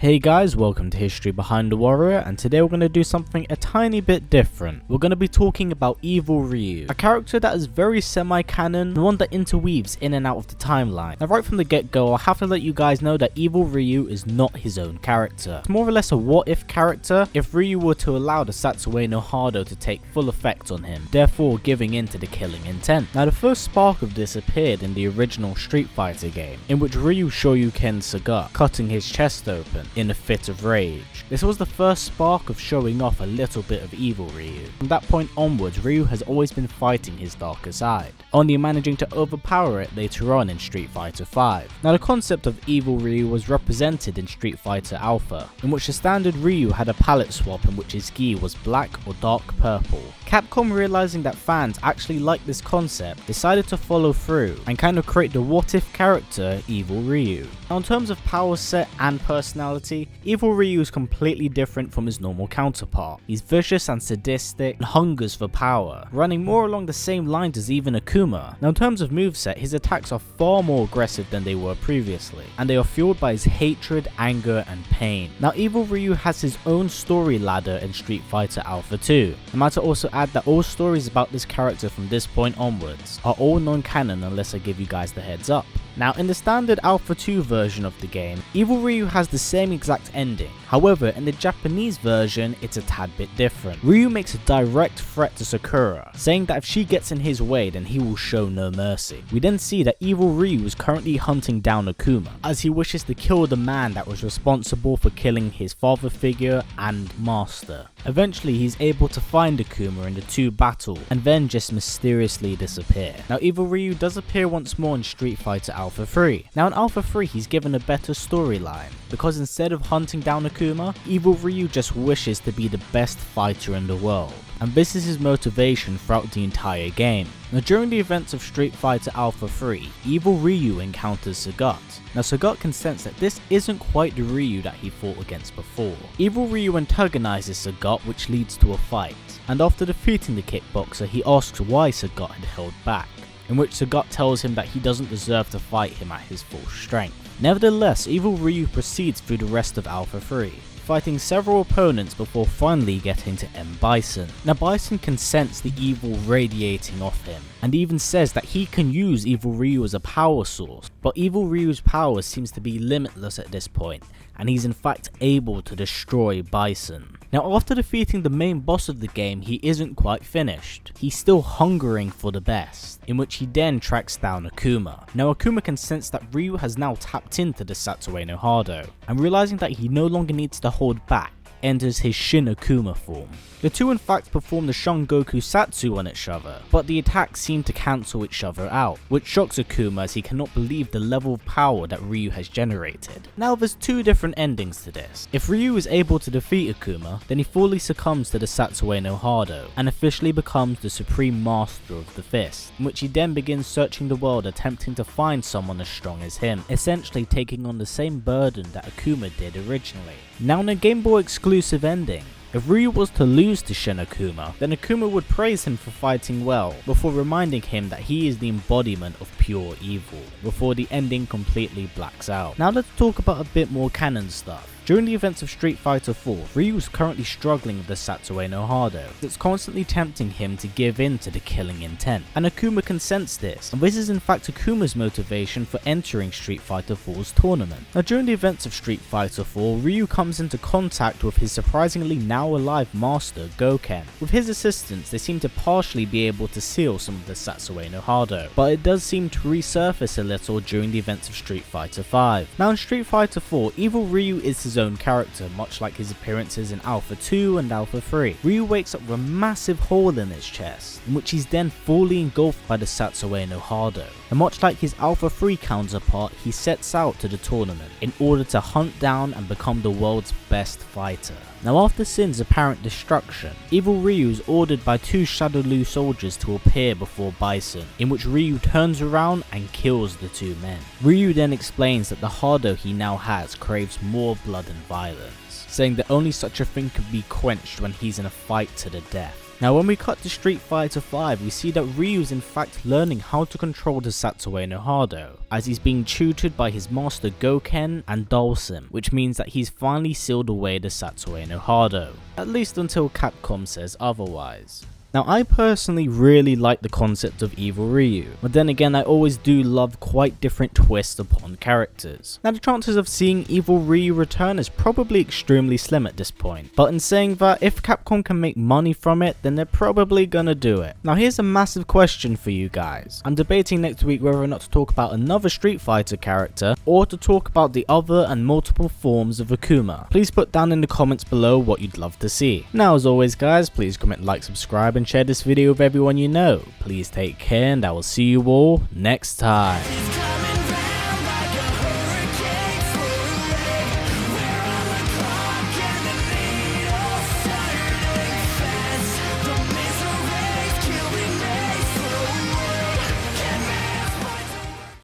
Hey guys, welcome to History Behind the Warrior, and today we're going to do something a tiny bit different. We're going to be talking about Evil Ryu, a character that is very semi-canon, the one that interweaves in and out of the timeline. Now right from the get-go, I'll have to let you guys know that Evil Ryu is not his own character. It's more or less a what-if character if Ryu were to allow the Satsue no Hado to take full effect on him, therefore giving in to the killing intent. Now the first spark of this appeared in the original Street Fighter game, in which Ryu Shoryuken Sagat, cutting his chest open in a fit of rage. This was the first spark of showing off a little bit of Evil Ryu. From that point onwards, Ryu has always been fighting his darker side, only managing to overpower it later on in Street Fighter V. Now the concept of Evil Ryu was represented in Street Fighter Alpha, in which the standard Ryu had a palette swap in which his gi was black or dark purple. Capcom, realizing that fans actually liked this concept, decided to follow through and kind of create the what if character Evil Ryu. Now in terms of power set and personality, Evil Ryu is completely different from his normal counterpart. He's vicious and sadistic and hungers for power, running more along the same lines as even Akuma. Now in terms of moveset, his attacks are far more aggressive than they were previously, and they are fueled by his hatred, anger and pain. Now Evil Ryu has his own story ladder in Street Fighter Alpha 2. I might also add that all stories about this character from this point onwards are all non-canon unless I give you guys the heads up. Now in the standard Alpha 2 version of the game, Evil Ryu has the same exact ending. However, in the Japanese version, it's a tad bit different. Ryu makes a direct threat to Sakura, saying that if she gets in his way, then he will show no mercy. We then see that Evil Ryu is currently hunting down Akuma, as he wishes to kill the man that was responsible for killing his father figure and master. Eventually, he's able to find Akuma in the two battle, and then just mysteriously disappear. Now Evil Ryu does appear once more in Street Fighter Alpha 3. Now in Alpha 3, he's given a better storyline, because instead of hunting down Akuma, Evil Ryu just wishes to be the best fighter in the world, and this is his motivation throughout the entire game. Now during the events of Street Fighter Alpha 3, Evil Ryu encounters Sagat. Now Sagat can sense that this isn't quite the Ryu that he fought against before. Evil Ryu antagonizes Sagat, which leads to a fight, and after defeating the kickboxer, he asks why Sagat had held back, in which Sagat tells him that he doesn't deserve to fight him at his full strength. Nevertheless, Evil Ryu proceeds through the rest of Alpha 3, fighting several opponents before finally getting to M. Bison. Now Bison can sense the evil radiating off him, and even says that he can use Evil Ryu as a power source, but Evil Ryu's power seems to be limitless at this point, and he's in fact able to destroy Bison. Now after defeating the main boss of the game, he isn't quite finished. He's still hungering for the best, in which he then tracks down Akuma. Now Akuma can sense that Ryu has now tapped into the Satsue no Hado, and realizing that he no longer needs to hold back, enters his Shin Akuma form. The two in fact perform the Shun Goku Satsu on each other, but the attacks seem to cancel each other out, which shocks Akuma as he cannot believe the level of power that Ryu has generated. Now there's two different endings to this. If Ryu is able to defeat Akuma, then he fully succumbs to the Satsue no Hado, and officially becomes the supreme master of the fist, in which he then begins searching the world attempting to find someone as strong as him, essentially taking on the same burden that Akuma did originally. Now in a Game Boy exclusive ending, if Ryu was to lose to Shin Akuma, then Akuma would praise him for fighting well, before reminding him that he is the embodiment of pure evil, before the ending completely blacks out. Now let's talk about a bit more canon stuff. During the events of Street Fighter 4, Ryu is currently struggling with the Satsue no Hado. It's constantly tempting him to give in to the killing intent, and Akuma can sense this, and this is in fact Akuma's motivation for entering Street Fighter 4's tournament. Now during the events of Street Fighter 4, Ryu comes into contact with his surprisingly now alive master, Goken. With his assistance, they seem to partially be able to seal some of the Satsue no Hado, but it does seem to resurface a little during the events of Street Fighter 5. Now in Street Fighter 4, Evil Ryu is his own character, much like his appearances in Alpha 2 and Alpha 3. Ryu wakes up with a massive hole in his chest, in which he's then fully engulfed by the Satsue no Hado. And much like his Alpha 3 counterpart, he sets out to the tournament in order to hunt down and become the world's best fighter. Now after Sin's apparent destruction, Evil Ryu is ordered by two Shadow Lu soldiers to appear before Bison, in which Ryu turns around and kills the two men. Ryu then explains that the Hado he now has craves more blood and violence, saying that only such a thing could be quenched when he's in a fight to the death. Now when we cut to Street Fighter V, we see that Ryu is in fact learning how to control the Satsue no Hado, as he's being tutored by his master Goken and Dhalsim, which means that he's finally sealed away the Satsue no Hado, at least until Capcom says otherwise. Now I personally really like the concept of Evil Ryu, but then again I always do love quite different twists upon characters. Now the chances of seeing Evil Ryu return is probably extremely slim at this point, but in saying that, if Capcom can make money from it, then they're probably gonna do it. Now here's a massive question for you guys. I'm debating next week whether or not to talk about another Street Fighter character, or to talk about the other and multiple forms of Akuma. Please put down in the comments below what you'd love to see. Now as always guys, please comment, like, subscribe and share this video with everyone you know. Please take care and I will see you all next time.